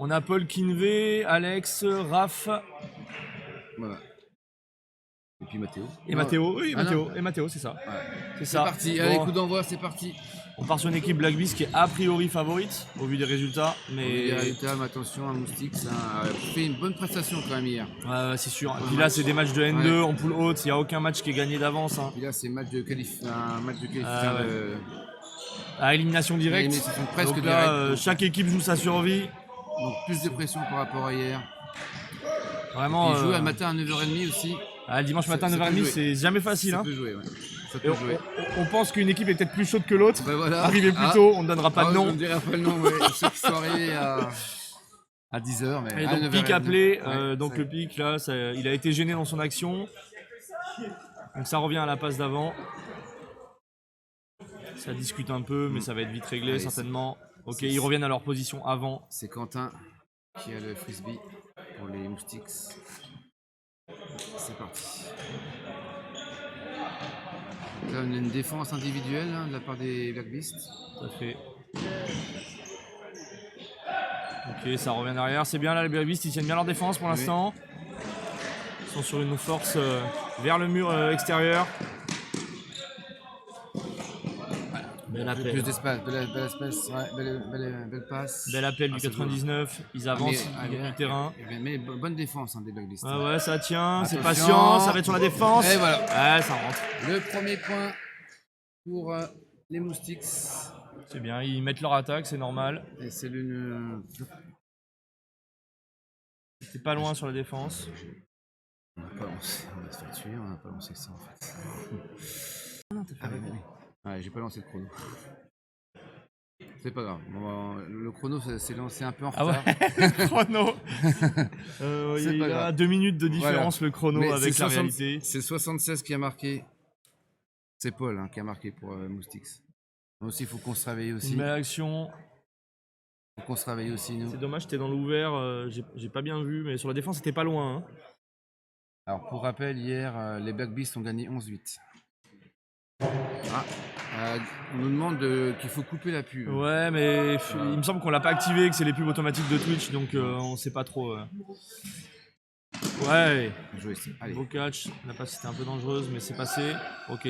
On a Paul Kinvé, Alex, Raph. Voilà. Et puis Mathéo. Et Mathéo, oui, Ah Mathéo, et Mathéo, c'est ça. Ouais. C'est C'est ça. parti, Bon, allez, coup d'envoi, c'est parti. on part sur une équipe Black Beast qui est a priori favorite au vu des résultats, mais Les résultats, mais attention, à Moustix a fait une bonne prestation quand même hier. ouais, c'est sûr. Et Un puis là, match. c'est des matchs de N2 en poule haute. Il n'y a aucun match qui est gagné d'avance. Hein. Puis là, c'est un match de qualification. Ouais. À élimination directe. Élimination presque Donc là, directe, donc. chaque équipe joue sa survie. Donc plus de pression par rapport à hier. Vraiment. Il joue le matin à 9h30 aussi. Le dimanche matin à Ça peut 9h30, jouer. c'est jamais facile. Ça Hein. peut jouer, ouais. Ça Et peut jouer. on pense qu'une équipe est peut-être plus chaude que l'autre. Ben voilà. Arriver plus tôt, on ne donnera pas de nom. On ne dira pas le nom, ouais. Ceux qui sont arrivés à 10h. Mais Et à donc 9h30. pic appelé, Ouais, donc le pic là, il a été gêné dans son action. Donc ça revient à la passe d'avant. Ça discute un peu, mais ça va être vite réglé Allez, certainement. Ok, ils reviennent à leur position avant. C'est Quentin qui a le frisbee pour les Moustiques. C'est parti. Là, on a une défense individuelle hein, de la part des Black Beasts. Tout à fait. Ok, ça revient derrière. C'est bien là, les Black Beasts, ils tiennent bien leur défense pour l'instant. Ils sont sur une force vers le mur extérieur. Bel appel. Plus d'espace, belle espace, ouais, belle passe. Bel appel du c'est 99. Ils avancent, ils gagnent du terrain. Mais bonne défense hein, des Black Beasts. Ouais, ça tient, c'est Attention. patient, ça va être sur la défense. Et voilà. Ouais, ça rentre. Le premier point pour les Moustiques. C'est bien, ils mettent leur attaque, c'est normal. Et c'est l'une. C'est pas loin sur la défense. On va pas lancer, on va se faire tuer, on va pas lancer ça en fait. Non, t'as fait avec lui. Ouais, j'ai pas lancé le chrono. C'est pas grave. Bon, le chrono s'est lancé un peu en Ah retard. ouais, chrono. C'est Il pas y a grave. 2 minutes de différence Voilà. le chrono Mais avec c'est la réalité. C'est 76 qui a marqué. C'est Paul hein, qui a marqué pour Moustiques. Nous aussi, il faut qu'on se réveille aussi. Une belle action. Faut qu'on se réveille aussi, nous. C'est dommage, t'es dans l'ouvert, j'ai pas bien vu, mais sur la défense, c'était pas loin. Hein. Alors, pour rappel, hier, les Black Beasts ont gagné 11-8. On nous demande qu'il faut couper la pub. Ouais, mais il me semble qu'on l'a pas activé, que c'est les pubs automatiques de Twitch, donc on sait pas trop. Ouais, Jouer ici. Allez. beau catch. La passe était un peu dangereuse, mais c'est passé. Ok,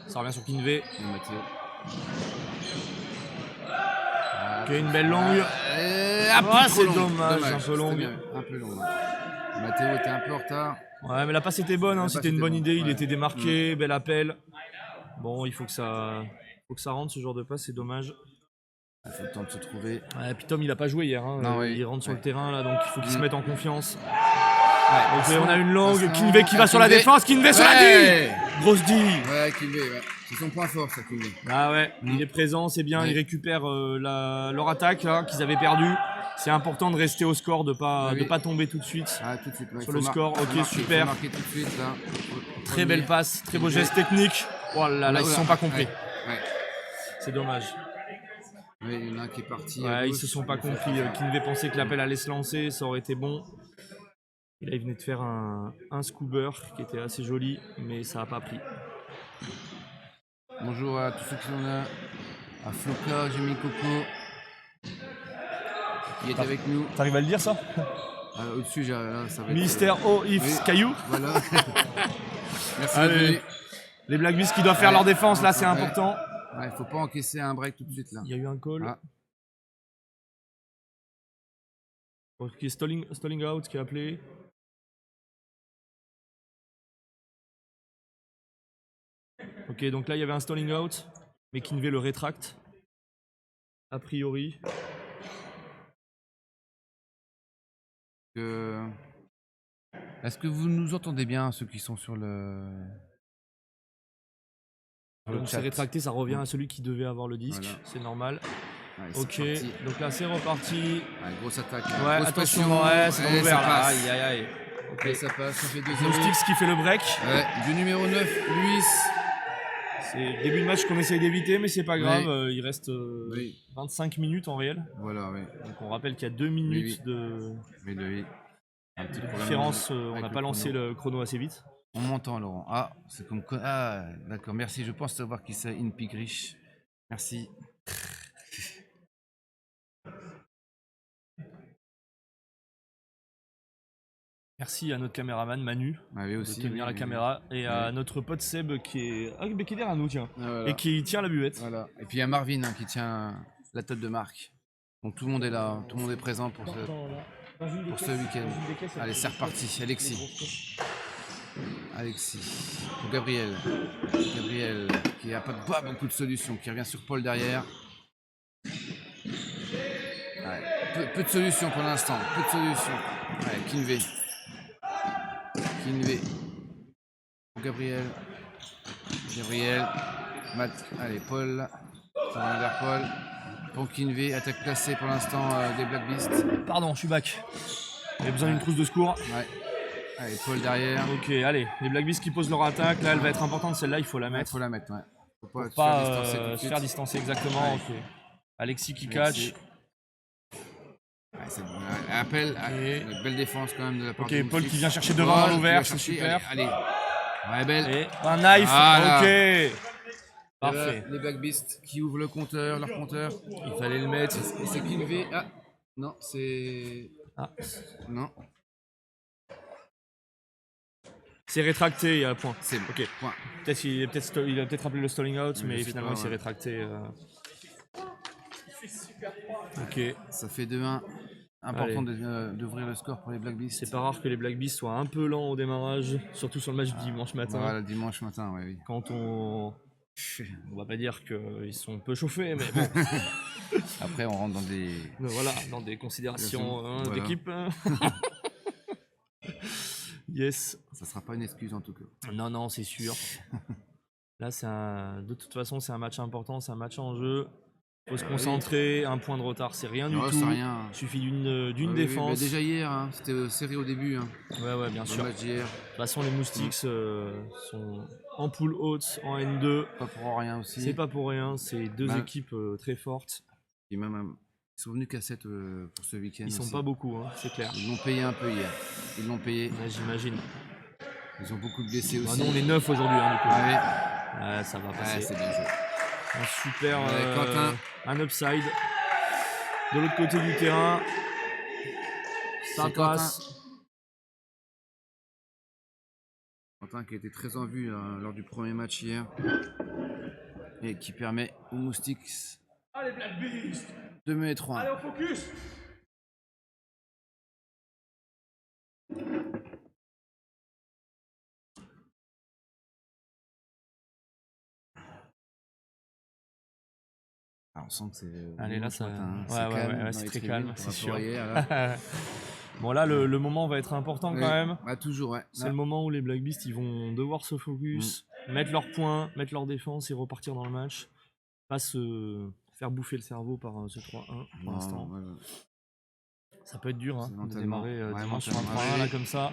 ça revient sur Kinvé. Et Mathéo. Ok, une belle longue. C'est dommage, un peu longue. Un peu longue. Mathéo était un peu en retard. Ouais, mais la passe était bonne, hein, La c'était passe une bonne était idée, bonne, il ouais. était démarqué, bel appel. Bon, il faut que ça rentre ce genre de passe, c'est dommage. Il faut le temps de se trouver. Ouais, puis Tom, il a pas joué hier, hein. Non, oui. Il rentre sur le terrain là, donc il faut qu'il se mette en confiance. Ouais, Ok, on a une longue, Vincent, Kinvé qui va sur la Kinvé. défense, Kinvé sur la Ouais. D. Grosse D. Ouais, Kinvé, ouais. C'est son point fort, ça, Kinvé. Ah ouais, il est présent, c'est bien, Ouais. il récupère leur attaque là, qu'ils avaient perdu. C'est important de rester au score, de pas tomber tout de suite. Ah, tout de suite. Ouais, Sur il le faut score, faut ok, marquer, super. Faut marquer tout de suite, là. Très belle passe, très beau geste technique. Oh là là, ils se sont pas compris. Ouais. C'est dommage. Ouais, il y en a un qui est parti. à Ouais, ils gauche. se sont pas compris. Kinvé pensait que l'appel allait se lancer, ça aurait été bon. Et là, il venait de faire un scuber qui était assez joli, mais ça a pas pris. Bonjour à tous ceux qui sont là. À Floka, Jimmy Coco. Qui est avec nous. T'arrives à le dire ça? Au-dessus, là, ça va être. Mystère O, If, Oui. Caillou. Voilà. Merci Allez. d'être venu. Les Black Beasts qui doivent faire leur défense, là, c'est Ouais. important. Ouais, faut pas encaisser un break tout de suite, là. Il y a eu un call. Ah. Ok, Stalling Out qui a appelé. Ok, donc là, il y avait un Stalling Out, mais Kinvé le rétracte. A priori. Est-ce que vous nous entendez bien, ceux qui sont sur le Donc c'est chat? rétracté, ça revient à celui qui devait avoir le disque, Voilà. c'est normal. Ouais, c'est Ok, parti. donc là c'est reparti. Ouais, grosse attaque. Ouais, grosse attention, pression. ouais, c'est dans Et ça l'ouvert là. passe. Aïe aïe aïe. Ok. Et ça passe, ça fait 2-0. Moustix qui fait le break. Ouais, du numéro 9, Luis. C'est le début de match qu'on essaye d'éviter, mais c'est pas grave. Oui. Il reste Oui. 25 minutes en réel. Voilà, oui. Donc on rappelle qu'il y a 2 minutes Oui. de Mais oui. Un petit problème différence. On avec n'a le pas lancé chrono. le chrono assez vite. On m'entend, Laurent. Ah, c'est comme. Ah, d'accord, merci. Je pense savoir qui c'est, Inpigrich. Merci. Merci à notre caméraman Manu Ouais, de aussi, tenir la oui. caméra et à Ouais. notre pote Seb qui est derrière nous, tiens, Ah, voilà. et qui tient la buvette. Voilà. Et puis il y a Marvin qui tient la tête de marque. Donc tout le monde est là, hein. Tout le monde est présent pour ce week-end. Allez, c'est reparti. Alexis. Pour Gabriel. Gabriel qui n'a pas beaucoup de solutions, qui revient sur Paul derrière. Ouais. Peu de solutions pour l'instant. Peu de solutions. Allez, Kinvé. Pour Gabriel. Allez, Paul. Ça va vers Paul. Pour Kinvé. Attaque placée pour l'instant des Black Beasts. Pardon, je suis back. J'ai besoin d'une trousse de secours. Ouais. Allez, Paul derrière. Ok, allez, les Black Beasts qui posent leur attaque, là elle va être importante, celle-là il faut la Il mettre. faut la mettre, ouais. Faut Pour se pas faire distancer tout de se suite. faire distancer exactement. Ouais. Ok. Alexis qui Alexis. catch. Ouais, c'est bon. Appel, Et- une belle défense quand même de la part Ok, de Paul Moustique. qui vient chercher devant dans Paul qui l'ouvert, va c'est chercher, super. Allez. Ouais, belle. Et un knife, Voilà. ok. Parfait. Les Black Beasts qui ouvrent leur compteur. Il fallait le mettre. Et c'est Kinvé. Ah, non, c'est. Ah. Non, C'est rétracté, il y a un point. c'est bon. Ok. Point. Il a peut-être appelé le stalling out, Oui, mais je sais finalement pas, il s'est ouais. rétracté. Ok. Ça fait 2-1. Important d'ouvrir le score pour les Black Beasts. C'est pas rare que les Black Beasts soient un peu lents au démarrage, surtout sur le match du dimanche matin. Voilà, le dimanche matin, ouais, oui. Quand on va pas dire qu'ils sont peu chauffés, mais bon, Après, on rentre dans des. mais voilà, dans des considérations Voilà. d'équipe. Yes. Ça sera pas une excuse en tout cas. Non, non, c'est sûr. Là, de toute façon, c'est un match important, c'est un match en jeu. Faut se concentrer, un point de retard, c'est rien du Ouais, tout. c'est rien. Il suffit d'une Oui, défense. bah déjà hier, hein, c'était serré au début. Hein, Ouais, bien le sûr. De match d'hier. toute façon, les Moustiques sont en poule haute, en N2. Pas pour rien aussi. C'est pas pour rien, c'est deux Bah. équipes très fortes. Et même, ils sont venus qu'à 7 pour ce week-end. Ils sont aussi. pas beaucoup, hein, c'est clair. Ils l'ont payé un peu hier. Ils l'ont payé. Ouais, j'imagine. Ils ont beaucoup de blessés Bah aussi. non, on est 9 aujourd'hui, hein, du coup. Ah Ouais, ça va oui. passer. Ouais, c'est bien joué. Un super Quentin. un upside. De l'autre côté du terrain, ça C'est passe. Quentin qui a été très en vue lors du premier match hier. Et qui permet aux Moustiques Allez, Black Beast. de mener 3-1. Allez, au focus. Ah, on sent que c'est. Allez, là, dimanche ça. matin, hein. Ouais, C'est calme ouais, dans c'est les très tribunes calme, par c'est rapport sûr. à hier, là. Bon, là, le moment va être important quand même. Bah, toujours, ouais. C'est le moment où les Black Beasts ils vont devoir se focus, mettre leurs points, mettre leur défense et repartir dans le match. Pas se faire bouffer le cerveau par ce 3-1 pour l'instant. Ouais. Ça peut être dur hein, C'est de mentalement. démarrer Ouais, dimanche sur un mentalement. 3-1 Ouais, là oui. comme ça.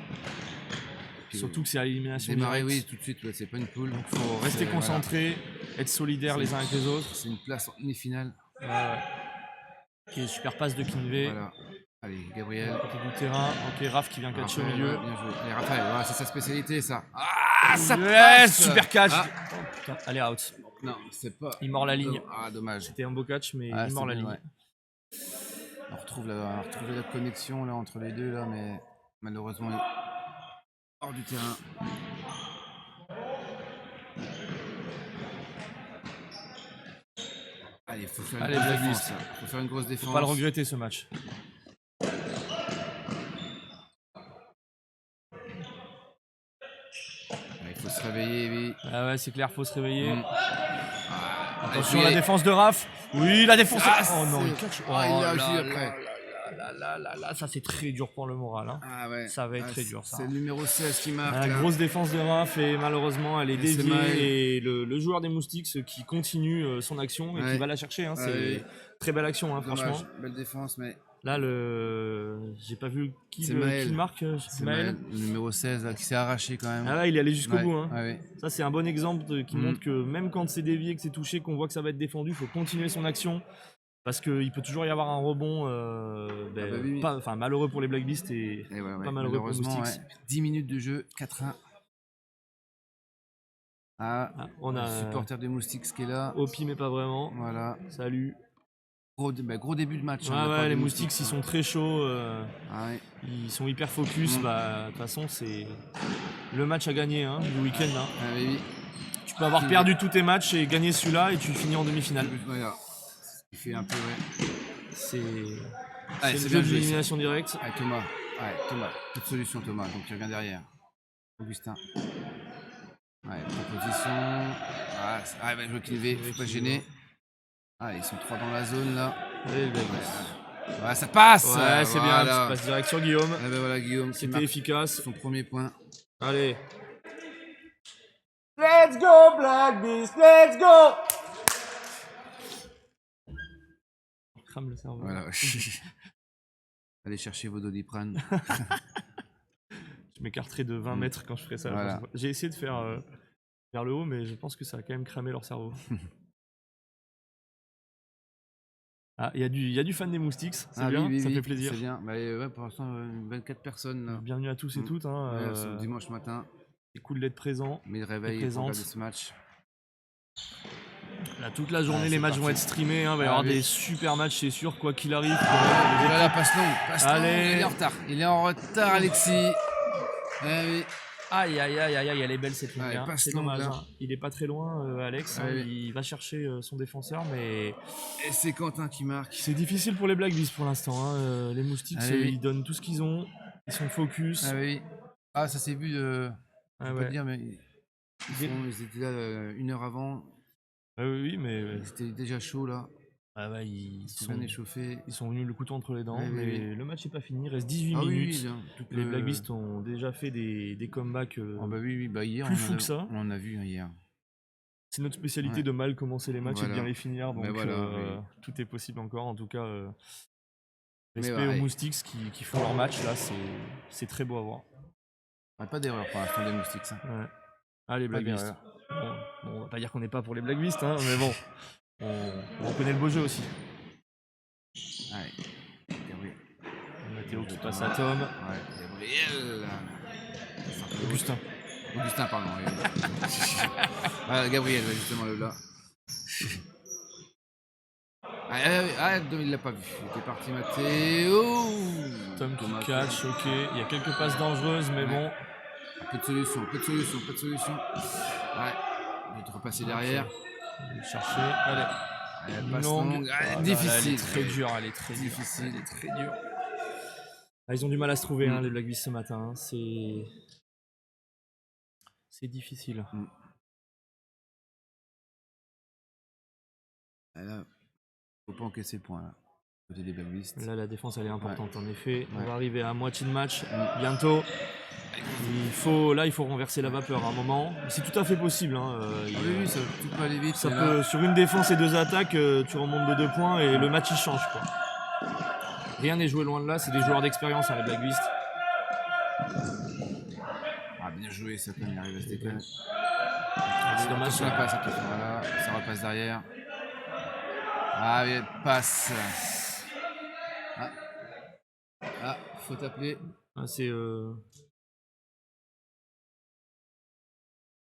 Puis, Surtout que c'est à élimination démarrer, oui, directe. tout de suite, ouais, c'est pas une poule. Donc faut rester C'est- concentré, être solidaires les uns avec les autres. C'est une place en demi-finale. Ok, super passe de Kinvé. Voilà. Allez, Gabriel. Côté du terrain. Ok, Raph qui vient catcher au milieu. Ouais, bien joué. Allez, Raphaël, voilà, c'est sa spécialité, ça. Ah, ça Yes, passe. super catch. Ah, Oh, putain, allez out. non, c'est pas. Il mord la ligne. Ah, dommage. C'était un beau catch mais Ah, il mord c'est la bien, ligne. ouais. On retrouve la connexion là entre les deux là, mais malheureusement il est hors du terrain. Allez, faut faire une Allez, grosse Black défense. Beast. Là. Faut faire une grosse défense. Faut pas le regretter ce match. Ouais, il faut se réveiller, oui. Ah ouais, c'est clair, faut se réveiller. Ah, Attention la défense de Raph. Oui, la défense. Ah, oh non, c'est- il catch. Ah, il l'a là, aussi après. là, ça c'est très dur pour le moral. Hein. Ah ouais. Ça va être très dur, ça. C'est le numéro 16 qui marque. La là. grosse défense de Raph et malheureusement elle est Et c'est déviée Maël. et le joueur des Moustiques qui continue son action et Ouais. qui va la chercher. Hein, c'est Ouais. très belle action, hein, Dommage. franchement. Belle défense, mais Là, j'ai pas vu qui, C'est Maël. qui marque. c'est Maël. Maël, le numéro 16 là, qui s'est arraché quand même. Ah ouais, il est allé jusqu'au Ouais, bout. Hein. ouais. Ça, c'est un bon exemple qui Mhm. montre que même quand c'est dévié, que c'est touché, qu'on voit que ça va être défendu, il faut continuer son action. Parce qu'il peut toujours y avoir un rebond oui. malheureux pour les Black Beasts et Et ouais, pas malheureux pour malheureusement, Moustiques. 10 minutes de jeu, 4-1. Ah, On a le supporter des Moustiques qui est là. Opi, mais pas vraiment. Voilà. Salut. Gros début de match. Ouais, ouais, les Moustiques, ils sont très chauds. Ah ouais. Ils sont hyper focus. Bah, de toute façon, c'est le match à gagner du week-end. Hein. Ah oui. Tu peux avoir perdu tous tes matchs et gagner celui-là et tu finis en demi-finale. Voilà. Il fait un peu, ouais. C'est Allez, le c'est jeu bien de joué, l'élimination directe. Allez, Thomas. Ouais, Thomas. Toute solution, Thomas. Donc, tu reviens derrière. Augustin. Ouais, proposition. Ah, bah, je vois qu'il est, faut pas se gêner. Ah, ils sont 3 dans la zone là. Allez, Ouais, ça passe. Ouais, c'est bien, voilà. ça passe direct sur Guillaume. Ah ben voilà, Guillaume. C'était efficace. Son premier point. Allez. Let's go, Black Beast, let's go! Crame le cerveau. Voilà. Allez chercher vos Doliprane. Je m'écarterai de 20 mètres quand je ferai ça. Voilà. J'ai essayé de faire vers le haut, mais je pense que ça a quand même cramé leur cerveau. Ah, il y a du fan des Moustiques, c'est bien, oui, ça fait plaisir. C'est bien. Bah, ouais, pour l'instant, 24 personnes. Là. Bienvenue à tous et toutes. Ouais, dimanche matin. C'est cool d'être présent. Mais le réveil pour regarder ce match. Là, toute la journée, les matchs vont être streamés. Il va y avoir des super matchs, c'est sûr, quoi qu'il arrive. Voilà, passe longue. Allez. Il est en retard. Il est en retard, Alexis. Oui. Aïe, aïe, aïe, aïe, elle est belle cette ligne. C'est dommage. Il est pas très loin, Alex. Il va chercher son défenseur, mais. Et c'est Quentin qui marque. C'est difficile pour les Black Beasts pour l'instant. Les Moustiques, ils donnent tout ce qu'ils ont. Ils sont focus. Ah oui. Ah, ça s'est vu. Je peux pas dire, mais ils étaient là 1 heure avant. Oui, mais. C'était déjà chaud là. Ah ouais, ils sont bien échauffés. Ils sont venus le couteau entre les dents, mais le match n'est pas fini. Il reste 18 minutes. Oui, les Black Beasts ont déjà fait des comebacks hier, plus fous que ça. On en a vu hier. C'est notre spécialité de mal commencer les matchs et de bien les finir. Donc tout est possible encore. En tout cas, respect aux Moustiques qui font leur match. Là, c'est très beau à voir. Pas d'erreur pour l'instant des Moustiques. Ouais. Ah, les Black Beasts. Bon, on va pas dire qu'on n'est pas pour les Black Beasts, mais bon. On reconnaît le beau jeu aussi. Allez, Gabriel. Mathéo qui passe à Tom. Ouais, Gabriel. Augustin, pardon. Gabriel, justement, là. Il l'a pas vu. Il était parti, Mathéo. Tom qui catch, ok. Il y a quelques passes dangereuses, mais bon. Peu de solution. Ouais, je vais te repasser derrière. Je vais chercher. Allez. Longue. Difficile. Elle est très dure. Elle est très dure. Ah, ils ont du mal à se trouver, les Black Beasts ce matin. C'est difficile. Là, faut pas encaisser le point là. Côté des Black Beasts. Là, la défense elle est importante en effet. On va arriver à moitié de match bientôt. Il faut renverser la vapeur à un moment. C'est tout à fait possible. Oui, ça tout peut aller vite. Sur une défense et 2 attaques, tu remontes de 2 points et le match il change. Quoi. Rien n'est joué loin de là, c'est des joueurs d'expérience les Black Beasts. Bien joué, ça peut arriver à se décaler. C'est dommage. Ça repasse derrière. Passe. Faut t'appeler. C'est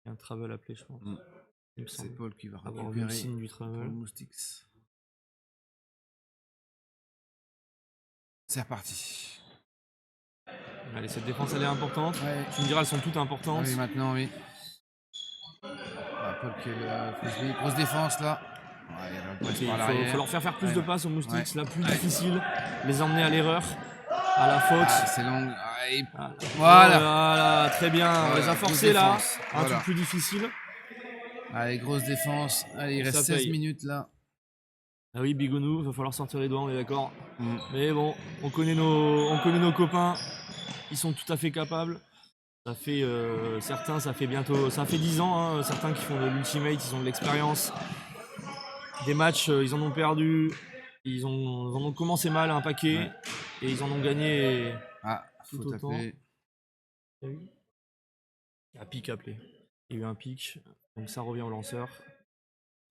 il y a un travel appelé, je pense. C'est Paul qui va récupérer le signe du travel. Moustiques. C'est reparti. Allez, cette défense elle est importante. Tu me diras, elles sont toutes importantes. Oui, maintenant, oui. Paul qui est le frisbee. Grosse défense là. Il faut leur faire plus de passes aux Moustiques. Là, plus difficile. Les emmener à l'erreur, à la faute. C'est long. Voilà, très bien. On les a forcés là. Un truc plus difficile. Allez, grosse défense. Allez, il reste 16 minutes là. Ah oui, Bigounou, va falloir sortir les doigts, on est d'accord. Mais bon, on connaît nos copains. Ils sont tout à fait capables. Ça fait certains, ça fait 10 ans. Certains qui font de l'ultimate, ils ont de l'expérience. Des matchs, ils en ont perdu. Ils en ont commencé mal un paquet et ils en ont gagné tout autant. T'as vu ? Un pic appelé. Il y a eu un pic, donc ça revient au lanceur.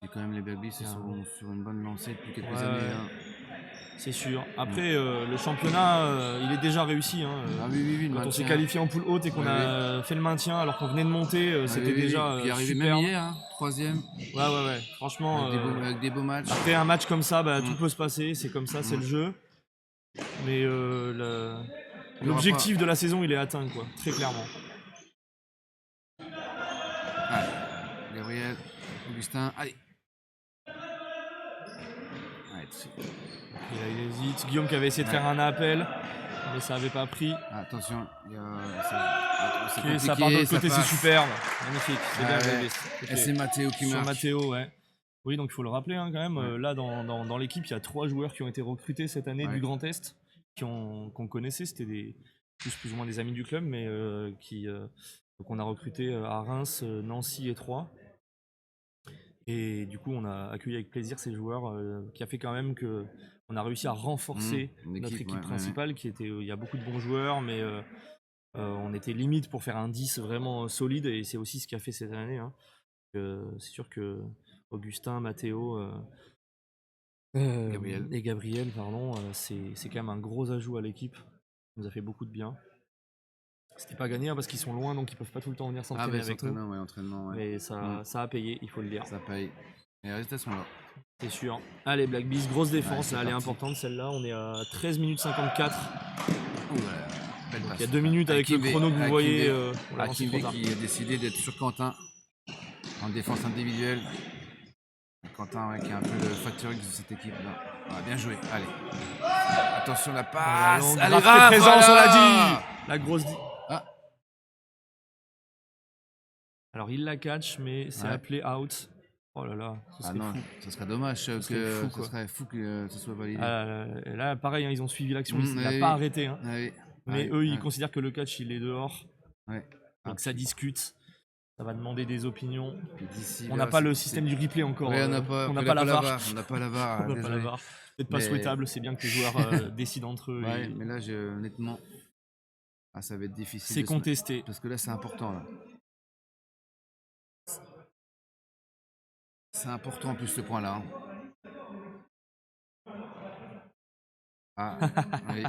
Et quand même les Black Beasts sont sur une bonne lancée depuis quelques années. C'est sûr. Après, le championnat, il est déjà réussi. Hein. Ah oui, le Quand on s'est maintien. qualifié en poule haute et qu'on a fait le maintien alors qu'on venait de monter, Ah c'était déjà Puis arrivé super. même hier, hein, 3ème, Ouais. Franchement, avec des beaux matchs. après un match comme ça, tout peut se passer. C'est comme ça, c'est le jeu. Mais l'objectif de la saison, il est atteint, quoi. Très clairement. Allez, Gabriel, Augustin, allez. Et là, il hésite. Guillaume qui avait essayé de faire un appel, mais ça avait pas pris. Attention, Ok, ça part de l'autre côté, c'est superbe. Magnifique, c'est bien Black Beast. Et c'est Matteo qui marque. Matteo, ouais. Oui, donc il faut le rappeler quand même. Là, dans l'équipe, il y a 3 joueurs qui ont été recrutés cette année du Grand Est, qu'on connaissait. C'était plus ou moins des amis du club, mais qu'on a recruté à Reims, Nancy et Troyes. Et du coup, on a accueilli avec plaisir ces joueurs, qui a fait quand même que on a réussi à renforcer notre équipe principale. Il y a beaucoup de bons joueurs, mais on était limite pour faire un 10 vraiment solide, et c'est aussi ce qui a fait cette année. Hein. C'est sûr que Augustin, Matteo et Gabriel, c'est quand même un gros ajout à l'équipe. Ça nous a fait beaucoup de bien. C'était pas gagné parce qu'ils sont loin, donc ils peuvent pas tout le temps venir s'entraîner avec nous. Mais ça a payé, il faut le dire. Ça paye. Et les résultats sont là. C'est sûr. Allez, Black Beast, grosse défense, elle est importante celle-là. On est à 13 minutes 54. Il y a 2 minutes avec le chrono que vous voyez. Akimbe qui a décidé d'être sur Quentin en défense individuelle. Quentin qui est un peu le facteur X de cette équipe. Bien joué, allez. Attention la passe. Allez, présence, on l'a dit. La grosse. Alors il la catch, mais c'est appelé out. Oh là là, ce serait fou. Ça serait dommage ce serait fou que ce soit validé. Là, pareil, hein, ils ont suivi l'action, il n'a pas arrêté. Hein. Mais eux, ils considèrent que le catch, il est dehors. Donc ça discute. Ça va demander des opinions. On n'a pas le système du replay encore. On n'a pas la VAR. On n'a pas la VAR. Peut-être pas souhaitable, c'est bien que les joueurs décident entre eux. Mais là, honnêtement, ça va être difficile. C'est contesté. Parce que là, c'est important. Là. C'est important en plus ce point-là. Oui.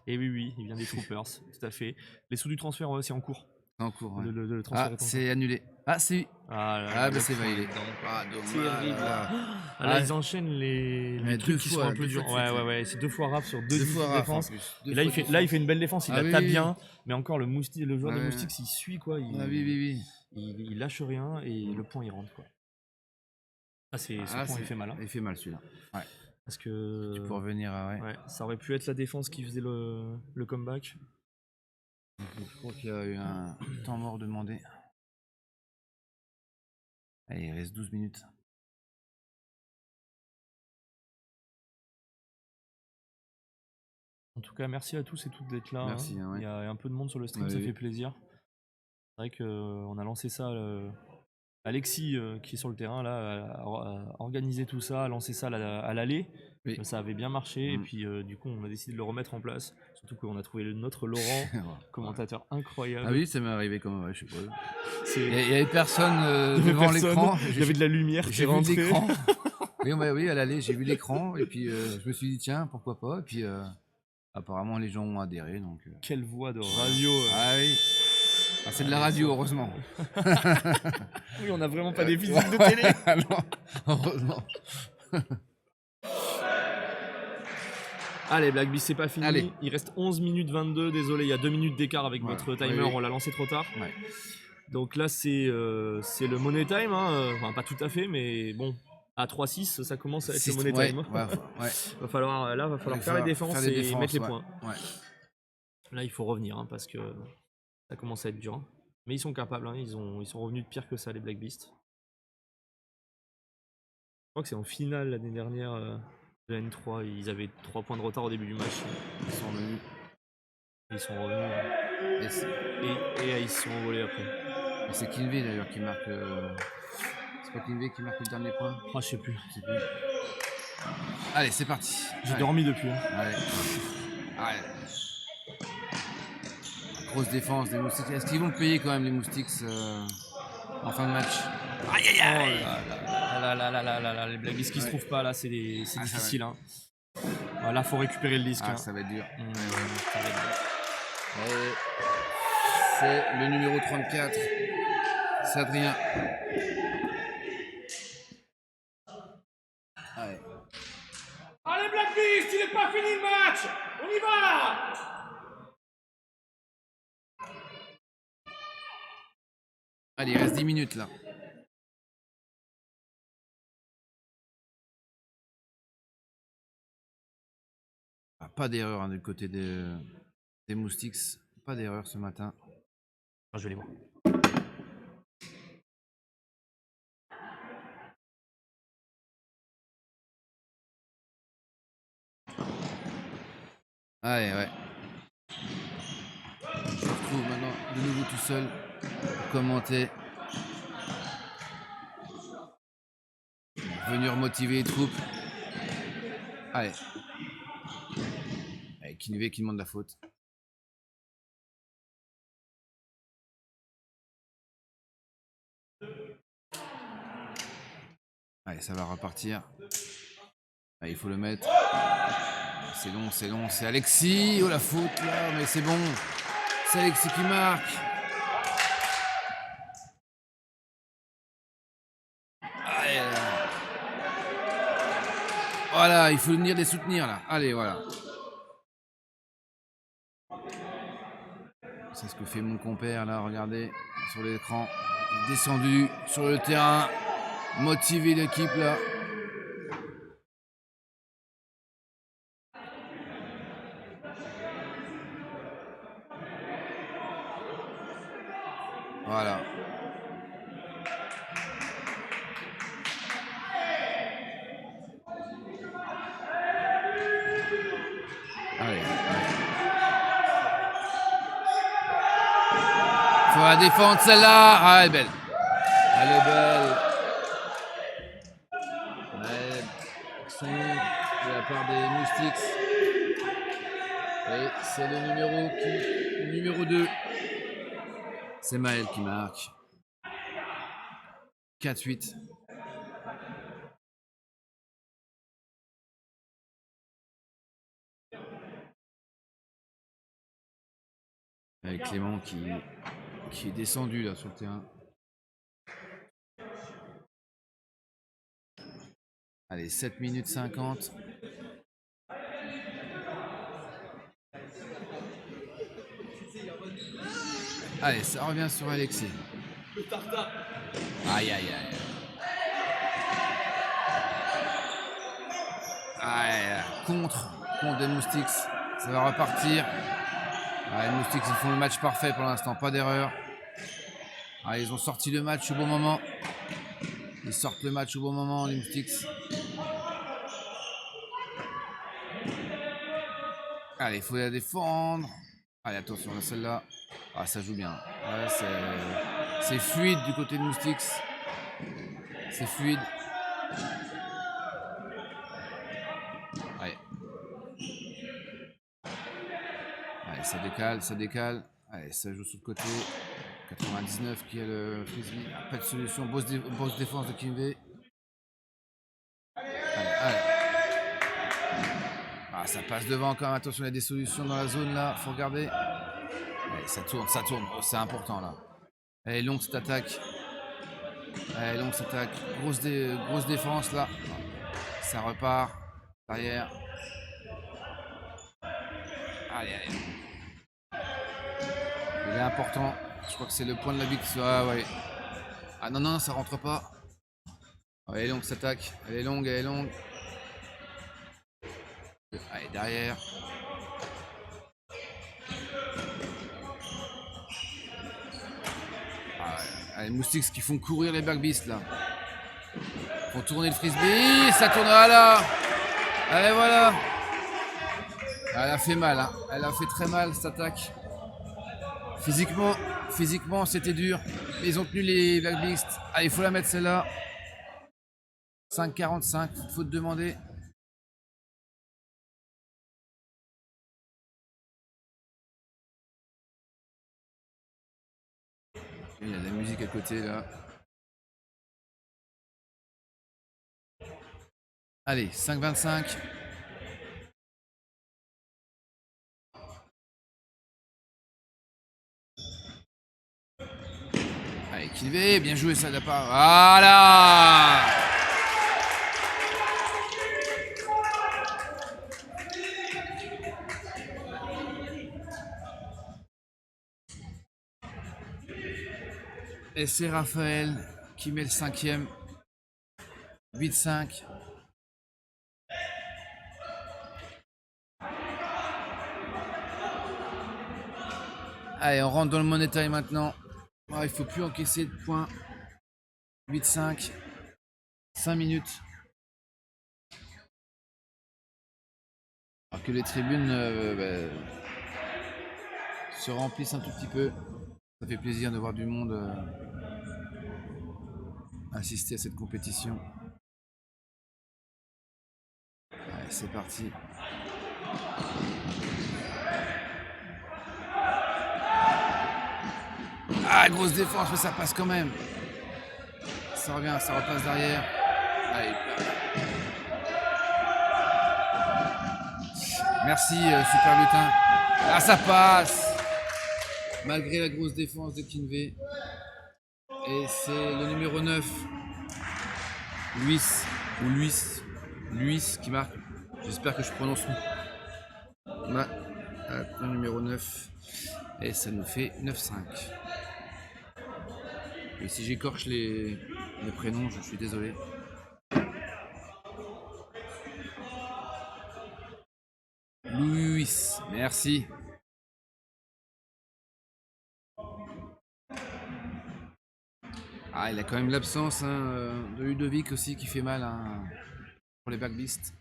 Et oui, il vient des Troopers, tout à fait. Les sous du transfert, c'est en cours. C'est en cours, le transfert c'est annulé. C'est validé. Terrible. Là, ils enchaînent les trucs qui sont un peu durs. Ouais, c'est 2 fois rap sur 2 défenses. Et là, il fait une belle défense, il la tape bien. Mais encore, le joueur de Moustiques, s'il suit, quoi. Il lâche rien et le point, il rentre, quoi. Ce point, il fait mal. Hein. Il fait mal celui-là. Parce que tu peux revenir ça aurait pu être la défense qui faisait le comeback. Je crois qu'il y a eu un temps mort demandé. Allez, il reste 12 minutes. En tout cas, merci à tous et toutes d'être là. Merci. Il y a un peu de monde sur le stream, ça fait plaisir. C'est vrai qu'on a lancé ça. Alexis, qui est sur le terrain, là, a organisé tout ça, a lancé ça à l'aller. Ça avait bien marché, et puis du coup, on a décidé de le remettre en place. Surtout qu'on a trouvé notre Laurent, commentateur incroyable. Oui, ça m'est arrivé comme je sais pas. Il n'y avait personne devant l'écran. Il y avait de la lumière qui est rentrée. L'écran. Oui, à l'aller, j'ai vu l'écran, et puis je me suis dit, tiens, pourquoi pas. Et puis apparemment, les gens ont adhéré. Donc, Quelle voix de radio. Oui. C'est de la radio, heureusement. Oui, on n'a vraiment pas des physiques de télé. Non, heureusement. Allez, Black Beast, c'est pas fini. Allez. Il reste 11 minutes 22. Désolé, il y a 2 minutes d'écart avec votre timer. On l'a lancé trop tard. Donc là, c'est le money time. Enfin, pas tout à fait, mais bon. À 3-6, ça commence à être le money time. Va falloir faire les défenses et mettre les points. Là, il faut revenir parce que ça commence à être dur. Mais ils sont capables. Ils sont revenus de pire que ça, les Black Beast. Je crois que c'est en finale l'année dernière de la N3. Ils avaient 3 points de retard au début du match. Ils sont revenus. Et ils se sont envolés après. C'est Kinvey d'ailleurs qui marque. C'est pas Kinvey qui marque le dernier point. Je sais plus. Allez, c'est parti. J'ai dormi depuis. Allez. Grosse défense des Moustiques. Est-ce qu'ils vont payer quand même les Moustiques en fin de match? Aïe. Les Black Beast qui se trouvent pas là, c'est difficile. Là, faut récupérer le disque. Ah, ça va être dur. Ça va être dur. Et c'est le numéro 34. C'est Adrien. Ouais. Allez Black Beast, il n'est pas fini le match. On y va. Allez, il reste 10 minutes là. Ah, pas d'erreur hein, du côté des Moustiques. Pas d'erreur ce matin. Je vais les voir. Allez, ouais. Je me retrouve maintenant de nouveau tout seul pour commenter. Venir motiver les troupes. Allez. Allez, Kinvey qui demande la faute. Allez, ça va repartir. Allez, il faut le mettre. C'est long, c'est long. C'est Alexis. Oh la faute là, mais c'est bon. C'est Alexis qui marque. Allez, là. Voilà, il faut venir les soutenir là. Allez, voilà. C'est ce que fait mon compère là, regardez, sur l'écran. Descendu sur le terrain. Motiver l'équipe là. Voilà. Allez. Faut la défendre celle-là. Ah, elle est belle. Elle est belle. Ouais. Action de la part des Moustiques. Et c'est le numéro 2. C'est Maël qui marque. 4-8. Avec Clément qui est descendu là sur le terrain. Allez, 7 minutes 50. Allez, ça revient sur Alexis. Aïe, aïe, aïe. Aïe, contre des Moustiques. Ça va repartir. Les Moustiques, ils font le match parfait pour l'instant, pas d'erreur. Ils ont sorti le match au bon moment. Ils sortent le match au bon moment, les Moustiques. Allez, il faut la défendre. Allez, attention, celle-là. Ah, ça joue bien. Ouais, c'est fluide du côté de Moustiques. C'est fluide. Allez. Allez, ça décale, ça décale. Allez, ça joue sur le côté. 99 qui est le frisbee. Pas de solution. Grosse défense de Kinvey. Allez. Ah, ça passe devant quand même. Attention, il y a des solutions dans la zone là. Faut regarder. Allez, ça tourne. Oh, c'est important là. Elle est longue cette attaque. Grosse défense là. Ça repart. Derrière. Allez. Il est important. Je crois que c'est le point de la victoire. Ouais. Ah non, ça rentre pas. Elle est longue cette attaque. Elle est longue. Allez, derrière. Allez, Moustiques qui font courir les Black Beasts là. Font tourner le frisbee. Ça tourne là. Allez, voilà. Elle a fait mal. Hein. Elle a fait très mal cette attaque. Physiquement, c'était dur. Ils ont tenu les Black Beasts. Allez, il faut la mettre celle-là. 5,45. Faut te demander. Il y a de la musique à côté là. Allez, 5,25. Kilvé, bien joué ça de la part. Voilà. Et c'est Raphaël qui met le 5e. 8-5. Allez, on rentre dans le money time maintenant. Oh, il faut plus encaisser de points. 8-5. 5 minutes. Alors que les tribunes se remplissent un tout petit peu. Ça fait plaisir de voir du monde assister à cette compétition. Allez, c'est parti. Ah, grosse défense, mais ça passe quand même. Ça revient, ça repasse derrière. Allez. Merci, super lutin. Ah, ça passe. Malgré la grosse défense de Kinvé. Et c'est le numéro 9. Luis qui marque. J'espère que je prononce le numéro 9. Et ça nous fait 9-5. Et si j'écorche les prénoms, je suis désolé. Luis, merci. Ah, il a quand même l'absence de Ludovic aussi qui fait mal pour les backbeasts.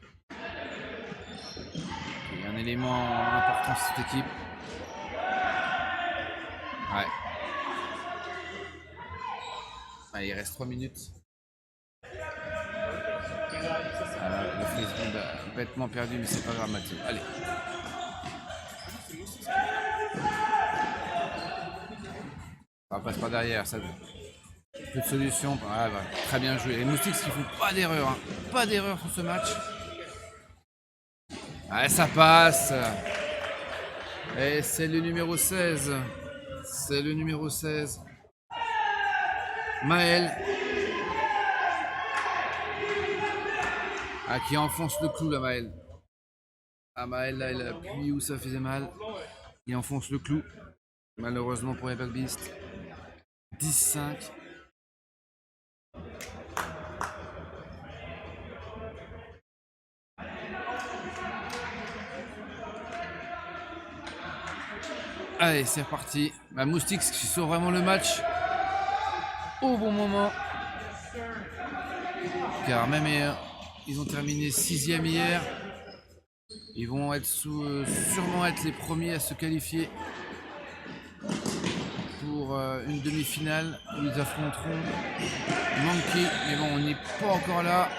Il y a un élément important de cette équipe. Ouais. Allez, il reste 3 minutes. Le Facebook a bêtement perdu, mais c'est pas grave, Mathieu. Allez. Ça passe par derrière, ça. Peu de solution. Ah, bah, très bien joué. Les Moustiques qui font pas d'erreur. Hein. Pas d'erreur sur ce match. Ah, ça passe. Et c'est le numéro 16. C'est le numéro 16. Maël. Ah, qui enfonce le clou là, Maël. Ah, Maël là, il a appuyé où ça faisait mal. Il enfonce le clou. Malheureusement pour les backbeasts. 10-5. Allez, c'est reparti. Moustiques qui sort vraiment le match au bon moment. Car même ils ont terminé 6e hier. Ils vont être sûrement être les premiers à se qualifier pour une demi-finale où ils affronteront Monkey. Mais bon, on n'est pas encore là.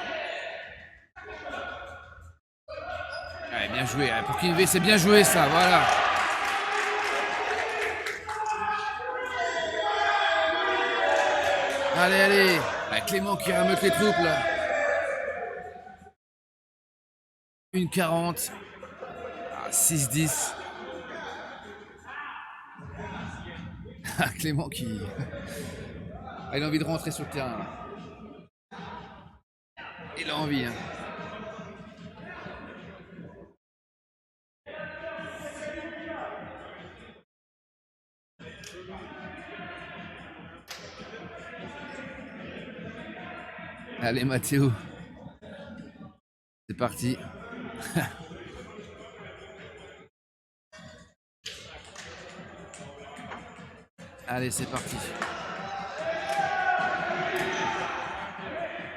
Allez, bien joué. Pour Kinvé, c'est bien joué ça, voilà. Allez, allez. Clément qui remeute les troupes là. 1,40. 6-10. Clément qui... il a envie de rentrer sur le terrain là. Il a envie. Hein. Allez Mathéo. C'est parti. Allez, c'est parti.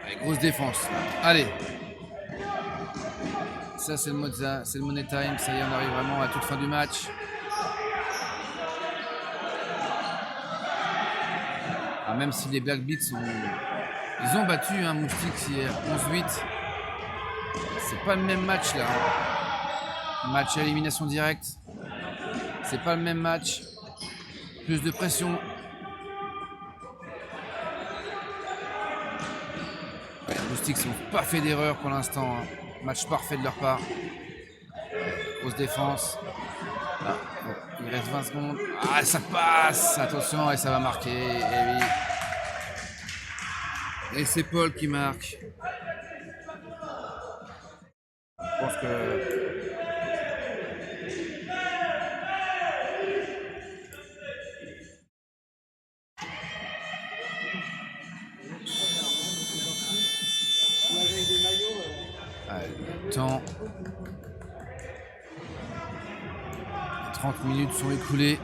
Allez, grosse défense. Allez. Ça, c'est le money time. Ça y est, on arrive vraiment à toute fin du match. Ah, même si les Blackbeats ils ont battu un Moustiques hier 11-8. C'est pas le même match là. Match à élimination directe. C'est pas le même match. Plus de pression. Ouais, les Moustiques n'ont pas fait d'erreur pour l'instant. Hein. Match parfait de leur part. Grosse défense. Ah, bon, il reste 20 secondes. Ah, ça passe. Attention, et ça va marquer. Et oui. Et c'est Paul qui marque. Je pense que... Allez, le temps. 30 minutes sont écoulées.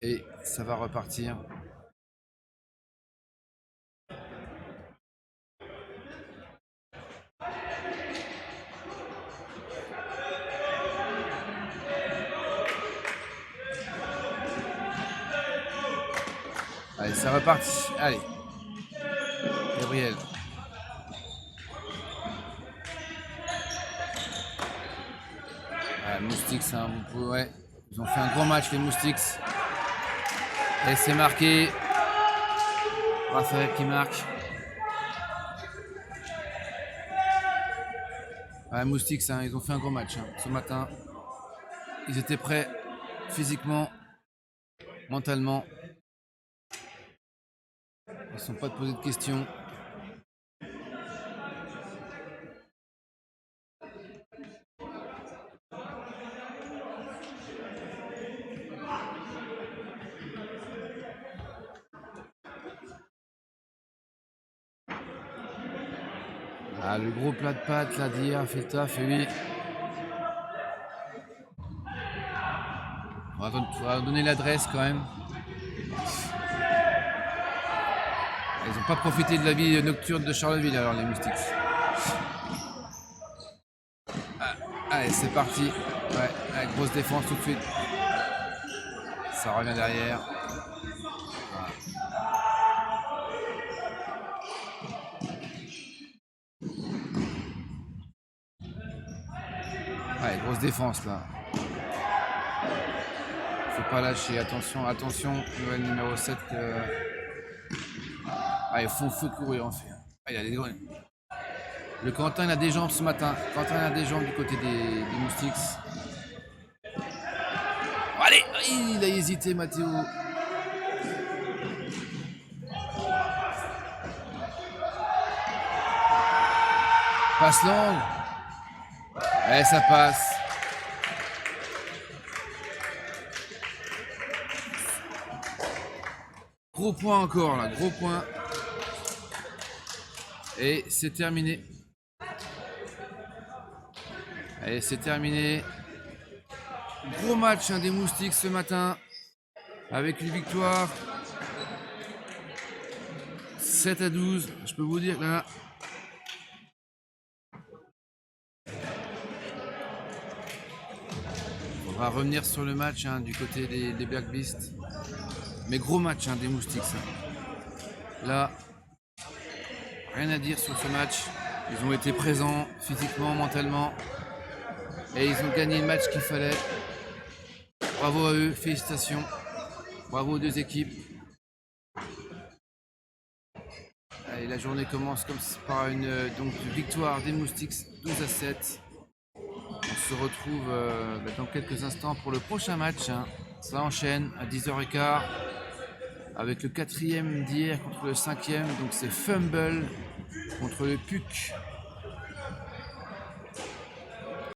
Et ça va repartir. Allez, ça repartit. Allez. Gabriel. Ah, Moustiques, hein, vous pouvez, ouais. Ils ont fait un gros match, les Moustiques. Et c'est marqué. Raphaël qui marque. Ouais, Moustiques, hein, ils ont fait un gros match hein, ce matin. Ils étaient prêts physiquement, mentalement. Ils ne sont pas de poser de questions. Ah, le gros plat de pâtes là d'hier fait le taf et oui. On va donner l'adresse quand même. Ils n'ont pas profité de la vie nocturne de Charleville alors les Moustiques. Ah, allez, c'est parti. Ouais, avec grosse défense tout de suite. Ça revient derrière. Voilà. Ouais, grosse défense là. Faut pas lâcher, attention, attention, nouvelle numéro 7. Ah, il faut courir en fait. Ah, il a des... Le Quentin il a des jambes ce matin. Quentin il a des jambes du côté des Moustiques. Allez, il a hésité Mathéo. Passe longue. Ouais, ça passe. Gros point encore là, gros point. Et c'est terminé. Allez, c'est terminé. Gros match hein, des Moustiques ce matin. Avec une victoire. 7-12. Je peux vous dire là. On va revenir sur le match hein, du côté des Black Beasts. Mais gros match hein, des Moustiques. Hein. Là, rien à dire sur ce match. Ils ont été présents physiquement, mentalement. Et ils ont gagné le match qu'il fallait. Bravo à eux, félicitations. Bravo aux deux équipes. Allez, la journée commence comme par une victoire des Moustiques 12-7. On se retrouve dans quelques instants pour le prochain match. Hein. Ça enchaîne à 10h15 avec le 4e d'hier contre le 5e. Donc c'est Fumble contre le PUC.